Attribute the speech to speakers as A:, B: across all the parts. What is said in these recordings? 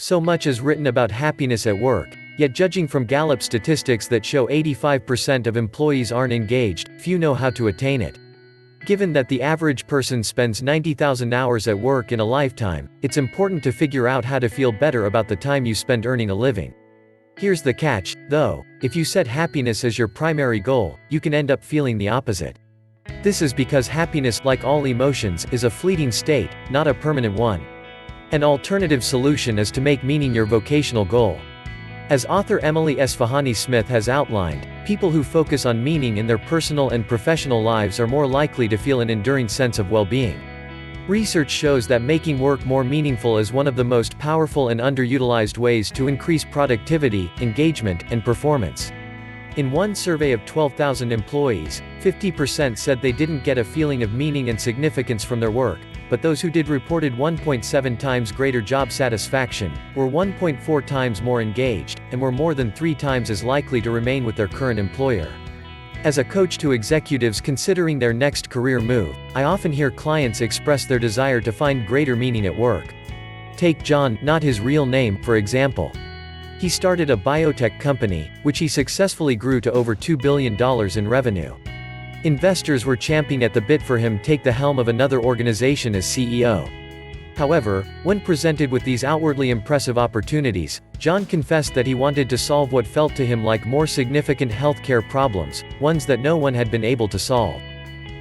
A: So much is written about happiness at work, yet judging from Gallup statistics that show 85% of employees aren't engaged, few know how to attain it. Given that the average person spends 90,000 hours at work in a lifetime, it's important to figure out how to feel better about the time you spend earning a living. Here's the catch, though: if you set happiness as your primary goal, you can end up feeling the opposite. This is because happiness, like all emotions, is a fleeting state, not a permanent one. An alternative solution is to make meaning your vocational goal. As author Emily Esfahani Smith has outlined, people who focus on meaning in their personal and professional lives are more likely to feel an enduring sense of well-being. Research shows that making work more meaningful is one of the most powerful and underutilized ways to increase productivity, engagement, and performance. In one survey of 12,000 employees, 50% said they didn't get a feeling of meaning and significance from their work, but those who did reported 1.7 times greater job satisfaction, were 1.4 times more engaged, and were more than 3 times as likely to remain with their current employer. As a coach to executives considering their next career move, I often hear clients express their desire to find greater meaning at work. Take John, not his real name, for example. He started a biotech company, which he successfully grew to over $2 billion in revenue. Investors were champing at the bit for him to take the helm of another organization as CEO. However, when presented with these outwardly impressive opportunities, John confessed that he wanted to solve what felt to him like more significant healthcare problems, ones that no one had been able to solve.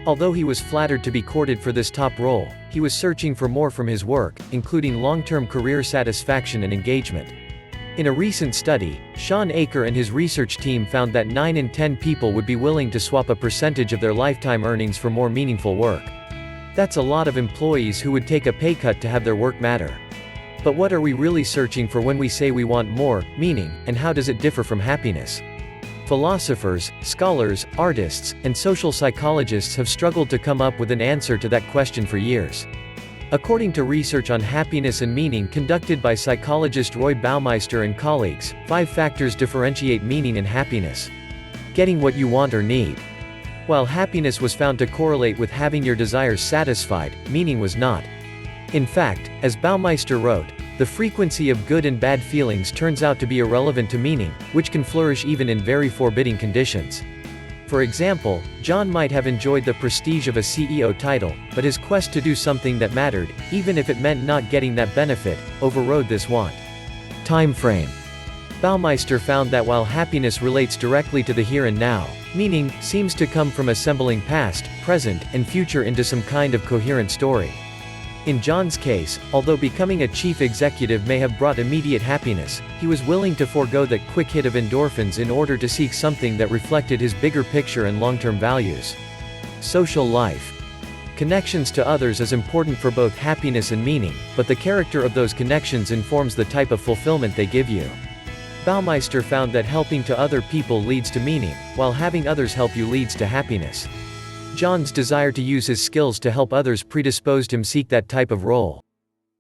A: Although he was flattered to be courted for this top role, he was searching for more from his work, including long-term career satisfaction and engagement. In a recent study, Sean Aker and his research team found that 9 in 10 people would be willing to swap a percentage of their lifetime earnings for more meaningful work. That's a lot of employees who would take a pay cut to have their work matter. But what are we really searching for when we say we want more meaning, and how does it differ from happiness? Philosophers, scholars, artists, and social psychologists have struggled to come up with an answer to that question for years. According to research on happiness and meaning conducted by psychologist Roy Baumeister and colleagues, 5 factors differentiate meaning and happiness. Getting what you want or need. While happiness was found to correlate with having your desires satisfied, meaning was not. In fact, as Baumeister wrote, the frequency of good and bad feelings turns out to be irrelevant to meaning, which can flourish even in very forbidding conditions. For example, John might have enjoyed the prestige of a CEO title, but his quest to do something that mattered, even if it meant not getting that benefit, overrode this want. Time frame. Baumeister found that while happiness relates directly to the here and now, meaning seems to come from assembling past, present, and future into some kind of coherent story. In John's case, although becoming a chief executive may have brought immediate happiness, he was willing to forego that quick hit of endorphins in order to seek something that reflected his bigger picture and long-term values. Social life. Connections to others is important for both happiness and meaning, but the character of those connections informs the type of fulfillment they give you. Baumeister found that helping to other people leads to meaning, while having others help you leads to happiness. John's desire to use his skills to help others predisposed him seek that type of role.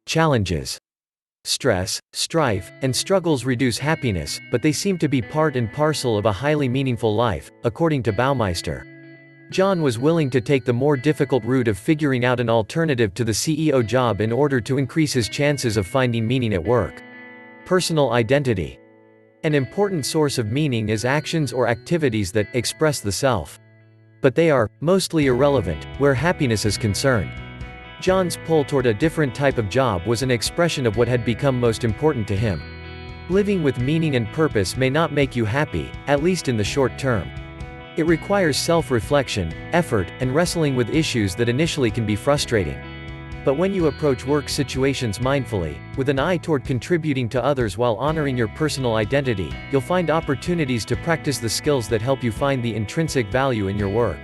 A: Challenges. Stress, strife, and struggles reduce happiness, but they seem to be part and parcel of a highly meaningful life, according to Baumeister. John was willing to take the more difficult route of figuring out an alternative to the CEO job in order to increase his chances of finding meaning at work. Personal identity. An important source of meaning is actions or activities that express the self. But they are mostly irrelevant where happiness is concerned. John's pull toward a different type of job was an expression of what had become most important to him. Living with meaning and purpose may not make you happy, at least in the short term. It requires self-reflection, effort, and wrestling with issues that initially can be frustrating. But when you approach work situations mindfully, with an eye toward contributing to others while honoring your personal identity, you'll find opportunities to practice the skills that help you find the intrinsic value in your work.